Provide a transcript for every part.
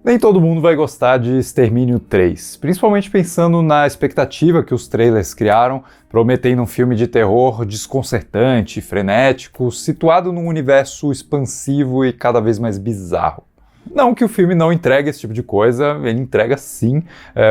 Nem todo mundo vai gostar de Extermínio 3, principalmente pensando na expectativa que os trailers criaram, prometendo um filme de terror desconcertante, frenético, situado num universo expansivo e cada vez mais bizarro. Não que o filme não entregue esse tipo de coisa, ele entrega sim,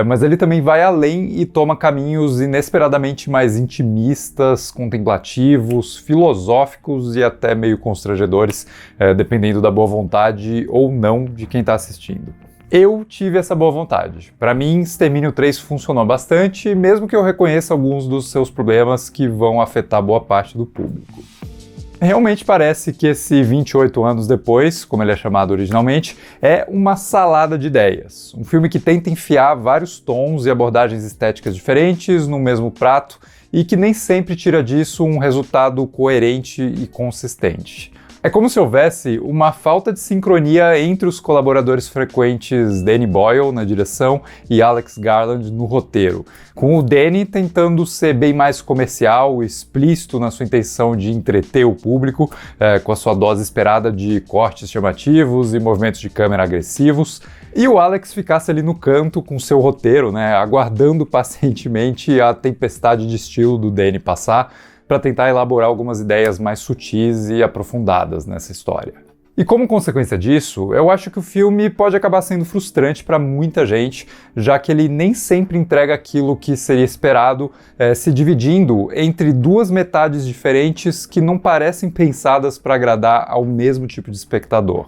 mas ele também vai além e toma caminhos inesperadamente mais intimistas, contemplativos, filosóficos e até meio constrangedores, dependendo da boa vontade ou não de quem está assistindo. Eu tive essa boa vontade. Para mim, Extermínio 3 funcionou bastante, mesmo que eu reconheça alguns dos seus problemas que vão afetar boa parte do público. Realmente parece que esse 28 anos depois, como ele é chamado originalmente, é uma salada de ideias. Um filme que tenta enfiar vários tons e abordagens estéticas diferentes no mesmo prato e que nem sempre tira disso um resultado coerente e consistente. É como se houvesse uma falta de sincronia entre os colaboradores frequentes Danny Boyle na direção e Alex Garland no roteiro, com o Danny tentando ser bem mais comercial e explícito na sua intenção de entreter o público, com a sua dose esperada de cortes chamativos e movimentos de câmera agressivos, e o Alex ficasse ali no canto com seu roteiro, aguardando pacientemente a tempestade de estilo do Danny passar, para tentar elaborar algumas ideias mais sutis e aprofundadas nessa história. E como consequência disso, eu acho que o filme pode acabar sendo frustrante para muita gente, já que ele nem sempre entrega aquilo que seria esperado, se dividindo entre duas metades diferentes que não parecem pensadas para agradar ao mesmo tipo de espectador.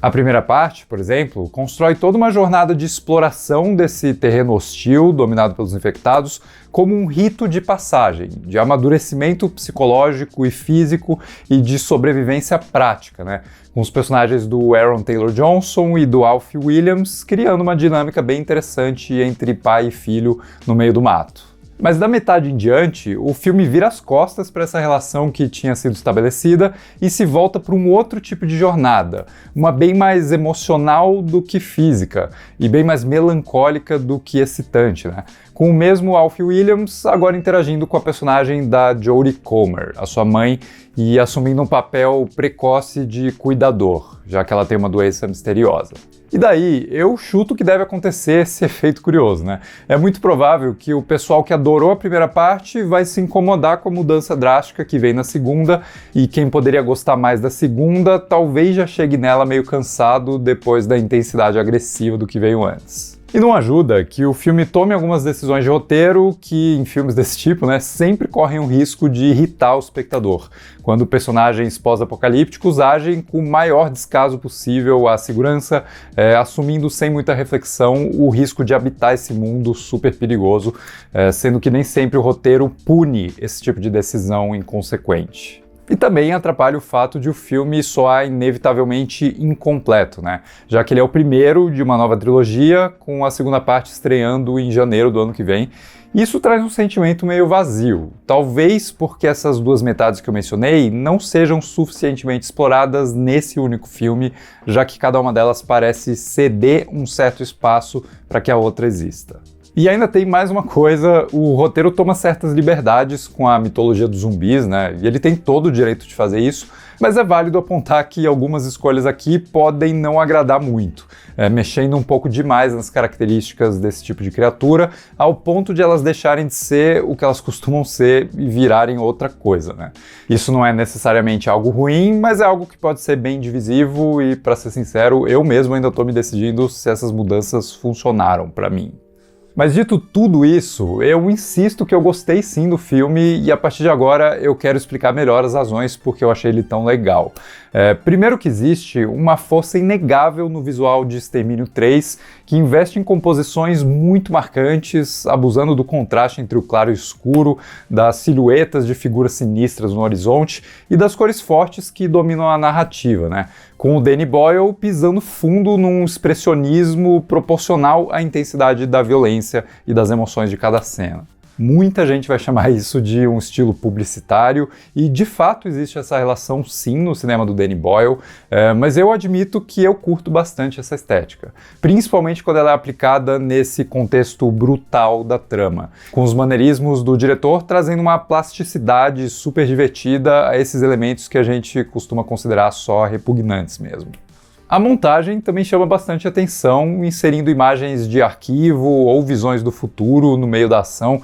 A primeira parte, por exemplo, constrói toda uma jornada de exploração desse terreno hostil, dominado pelos infectados, como um rito de passagem, de amadurecimento psicológico e físico e de sobrevivência prática, com os personagens do Aaron Taylor Johnson e do Alfie Williams criando uma dinâmica bem interessante entre pai e filho no meio do mato. Mas da metade em diante, o filme vira as costas para essa relação que tinha sido estabelecida e se volta para um outro tipo de jornada, uma bem mais emocional do que física e bem mais melancólica do que excitante, com o mesmo Alfie Williams agora interagindo com a personagem da Jodie Comer, a sua mãe, e assumindo um papel precoce de cuidador, já que ela tem uma doença misteriosa. E daí, eu chuto que deve acontecer esse efeito curioso, É muito provável que o pessoal que adorou a primeira parte vai se incomodar com a mudança drástica que vem na segunda, e quem poderia gostar mais da segunda talvez já chegue nela meio cansado depois da intensidade agressiva do que veio antes. E não ajuda que o filme tome algumas decisões de roteiro que, em filmes desse tipo, sempre correm o risco de irritar o espectador, quando personagens pós-apocalípticos agem com o maior descaso possível à segurança, assumindo sem muita reflexão o risco de habitar esse mundo super perigoso, sendo que nem sempre o roteiro pune esse tipo de decisão inconsequente. E também atrapalha o fato de o filme soar inevitavelmente incompleto, já que ele é o primeiro de uma nova trilogia, com a segunda parte estreando em janeiro do ano que vem. Isso traz um sentimento meio vazio, talvez porque essas duas metades que eu mencionei não sejam suficientemente exploradas nesse único filme, já que cada uma delas parece ceder um certo espaço para que a outra exista. E ainda tem mais uma coisa, o roteiro toma certas liberdades com a mitologia dos zumbis, e ele tem todo o direito de fazer isso, mas é válido apontar que algumas escolhas aqui podem não agradar muito, mexendo um pouco demais nas características desse tipo de criatura, ao ponto de elas deixarem de ser o que elas costumam ser e virarem outra coisa, Isso não é necessariamente algo ruim, mas é algo que pode ser bem divisivo e, para ser sincero, eu mesmo ainda estou me decidindo se essas mudanças funcionaram para mim. Mas dito tudo isso, eu insisto que eu gostei sim do filme e a partir de agora eu quero explicar melhor as razões porque eu achei ele tão legal. Primeiro que existe uma força inegável no visual de Extermínio 3, que investe em composições muito marcantes, abusando do contraste entre o claro e o escuro, das silhuetas de figuras sinistras no horizonte e das cores fortes que dominam a narrativa, com o Danny Boyle pisando fundo num expressionismo proporcional à intensidade da violência e das emoções de cada cena. Muita gente vai chamar isso de um estilo publicitário e de fato existe essa relação sim no cinema do Danny Boyle, mas eu admito que eu curto bastante essa estética, principalmente quando ela é aplicada nesse contexto brutal da trama, com os maneirismos do diretor trazendo uma plasticidade super divertida a esses elementos que a gente costuma considerar só repugnantes mesmo. A montagem também chama bastante atenção, inserindo imagens de arquivo ou visões do futuro no meio da ação,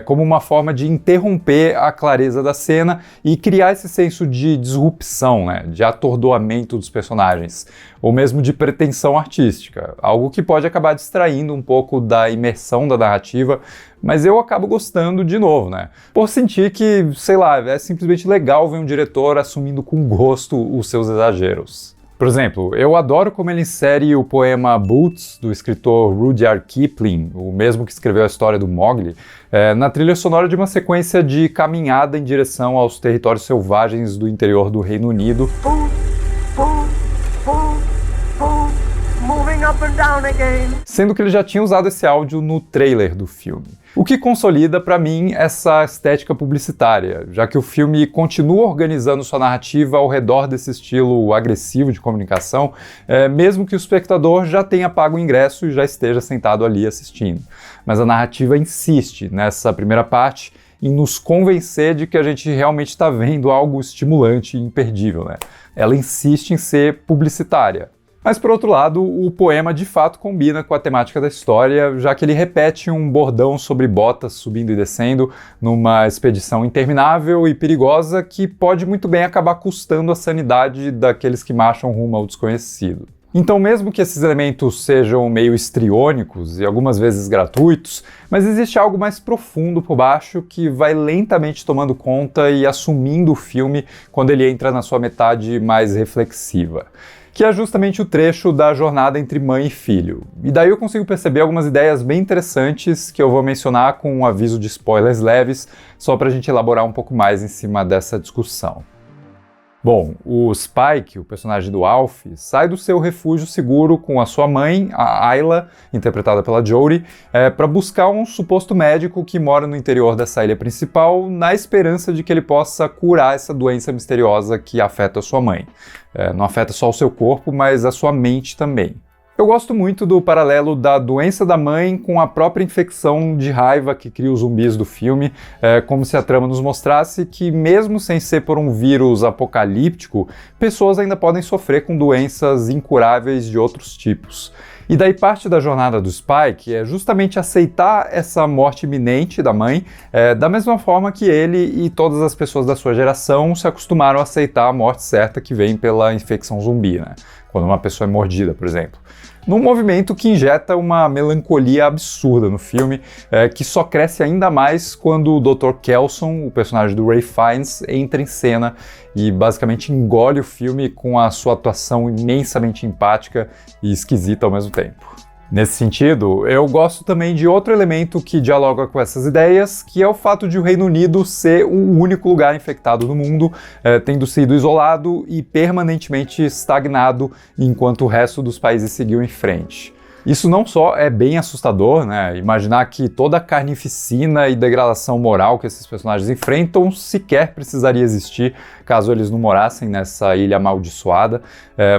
como uma forma de interromper a clareza da cena e criar esse senso de disrupção, né, de atordoamento dos personagens, ou mesmo de pretensão artística, algo que pode acabar distraindo um pouco da imersão da narrativa, mas eu acabo gostando de novo, né, por sentir que, sei lá, é simplesmente legal ver um diretor assumindo com gosto os seus exageros. Por exemplo, eu adoro como ele insere o poema Boots, do escritor Rudyard Kipling, o mesmo que escreveu a história do Mowgli, na trilha sonora de uma sequência de caminhada em direção aos territórios selvagens do interior do Reino Unido. Sendo que ele já tinha usado esse áudio no trailer do filme. O que consolida, para mim, essa estética publicitária, já que o filme continua organizando sua narrativa ao redor desse estilo agressivo de comunicação, mesmo que o espectador já tenha pago o ingresso e já esteja sentado ali assistindo. Mas a narrativa insiste nessa primeira parte em nos convencer de que a gente realmente está vendo algo estimulante e imperdível, né? Ela insiste em ser publicitária. Mas, por outro lado, o poema de fato combina com a temática da história, já que ele repete um bordão sobre botas subindo e descendo numa expedição interminável e perigosa que pode muito bem acabar custando a sanidade daqueles que marcham rumo ao desconhecido. Então, mesmo que esses elementos sejam meio histriônicos e algumas vezes gratuitos, mas existe algo mais profundo por baixo que vai lentamente tomando conta e assumindo o filme quando ele entra na sua metade mais reflexiva, que é justamente o trecho da jornada entre mãe e filho. E daí eu consigo perceber algumas ideias bem interessantes que eu vou mencionar com um aviso de spoilers leves, só para a gente elaborar um pouco mais em cima dessa discussão. Bom, o Spike, o personagem do Alf, sai do seu refúgio seguro com a sua mãe, a Ayla, interpretada pela Jodie, para buscar um suposto médico que mora no interior dessa ilha principal, na esperança de que ele possa curar essa doença misteriosa que afeta a sua mãe. Não afeta só o seu corpo, mas a sua mente também. Eu gosto muito do paralelo da doença da mãe com a própria infecção de raiva que cria os zumbis do filme, como se a trama nos mostrasse que, mesmo sem ser por um vírus apocalíptico, pessoas ainda podem sofrer com doenças incuráveis de outros tipos. E daí parte da jornada do Spike é justamente aceitar essa morte iminente da mãe, da mesma forma que ele e todas as pessoas da sua geração se acostumaram a aceitar a morte certa que vem pela infecção zumbi, né? Quando uma pessoa é mordida, por exemplo. Num movimento que injeta uma melancolia absurda no filme, que só cresce ainda mais quando o Dr. Kelson, o personagem do Ray Fiennes, entra em cena e basicamente engole o filme com a sua atuação imensamente empática e esquisita ao mesmo tempo. Nesse sentido, eu gosto também de outro elemento que dialoga com essas ideias, que é o fato de o Reino Unido ser o único lugar infectado no mundo, tendo sido isolado e permanentemente estagnado, enquanto o resto dos países seguiu em frente. Isso não só é bem assustador, né? Imaginar que toda a carnificina e degradação moral que esses personagens enfrentam sequer precisaria existir caso eles não morassem nessa ilha amaldiçoada.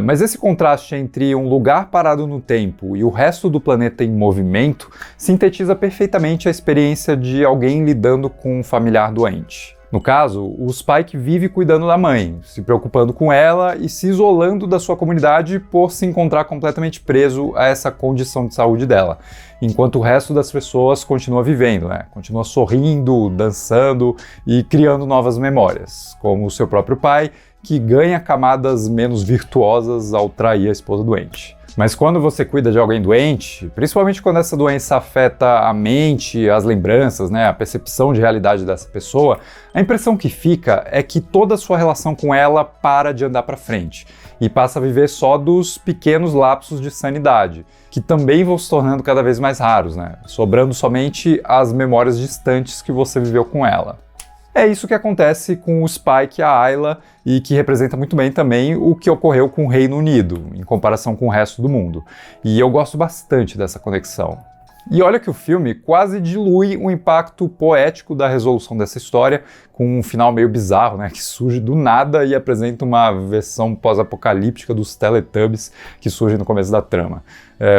Mas esse contraste entre um lugar parado no tempo e o resto do planeta em movimento sintetiza perfeitamente a experiência de alguém lidando com um familiar doente. No caso, o Spike vive cuidando da mãe, se preocupando com ela e se isolando da sua comunidade por se encontrar completamente preso a essa condição de saúde dela, enquanto o resto das pessoas continua vivendo, né? Continua sorrindo, dançando e criando novas memórias, como o seu próprio pai, que ganha camadas menos virtuosas ao trair a esposa doente. Mas quando você cuida de alguém doente, principalmente quando essa doença afeta a mente, as lembranças, né, a percepção de realidade dessa pessoa, a impressão que fica é que toda a sua relação com ela para de andar para frente e passa a viver só dos pequenos lapsos de sanidade, que também vão se tornando cada vez mais raros, né, sobrando somente as memórias distantes que você viveu com ela. É isso que acontece com o Spike e a Ayla e que representa muito bem também o que ocorreu com o Reino Unido, em comparação com o resto do mundo. E eu gosto bastante dessa conexão. E olha que o filme quase dilui o impacto poético da resolução dessa história, com um final meio bizarro, né, que surge do nada e apresenta uma versão pós-apocalíptica dos Teletubbies que surge no começo da trama.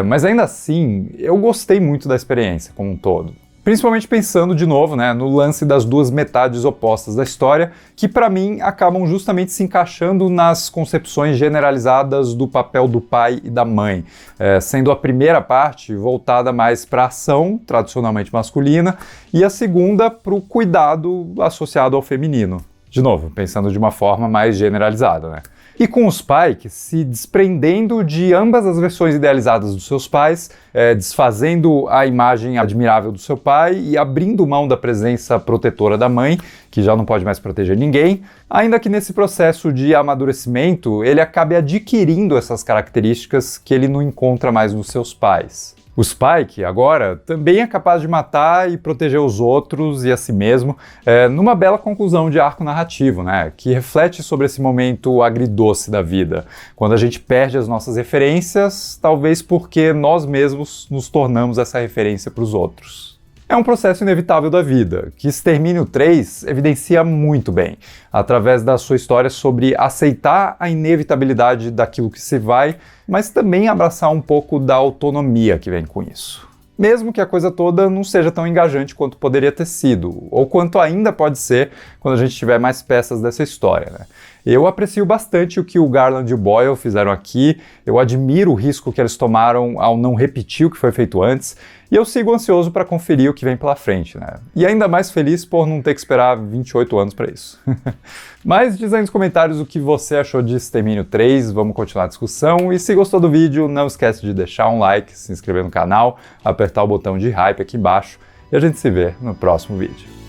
Mas ainda assim, eu gostei muito da experiência como um todo. Principalmente pensando, de novo, né, no lance das duas metades opostas da história, que para mim acabam justamente se encaixando nas concepções generalizadas do papel do pai e da mãe, sendo a primeira parte voltada mais para a ação, tradicionalmente masculina, e a segunda para o cuidado associado ao feminino. De novo, pensando de uma forma mais generalizada, né? E com os Pike se desprendendo de ambas as versões idealizadas dos seus pais, desfazendo a imagem admirável do seu pai e abrindo mão da presença protetora da mãe, que já não pode mais proteger ninguém, ainda que nesse processo de amadurecimento ele acabe adquirindo essas características que ele não encontra mais nos seus pais. O Spike, agora, também é capaz de matar e proteger os outros e a si mesmo, numa bela conclusão de arco narrativo, né, que reflete sobre esse momento agridoce da vida, quando a gente perde as nossas referências, talvez porque nós mesmos nos tornamos essa referência para os outros. É um processo inevitável da vida, que Extermínio 3 evidencia muito bem, através da sua história sobre aceitar a inevitabilidade daquilo que se vai, mas também abraçar um pouco da autonomia que vem com isso. Mesmo que a coisa toda não seja tão engajante quanto poderia ter sido, ou quanto ainda pode ser quando a gente tiver mais peças dessa história, né? Eu aprecio bastante o que o Garland e o Boyle fizeram aqui, eu admiro o risco que eles tomaram ao não repetir o que foi feito antes, e eu sigo ansioso para conferir o que vem pela frente, né? E ainda mais feliz por não ter que esperar 28 anos para isso. Mas diz aí nos comentários o que você achou de Extermínio 3, vamos continuar a discussão, e se gostou do vídeo, não esquece de deixar um like, se inscrever no canal, apertar o botão de hype aqui embaixo, e a gente se vê no próximo vídeo.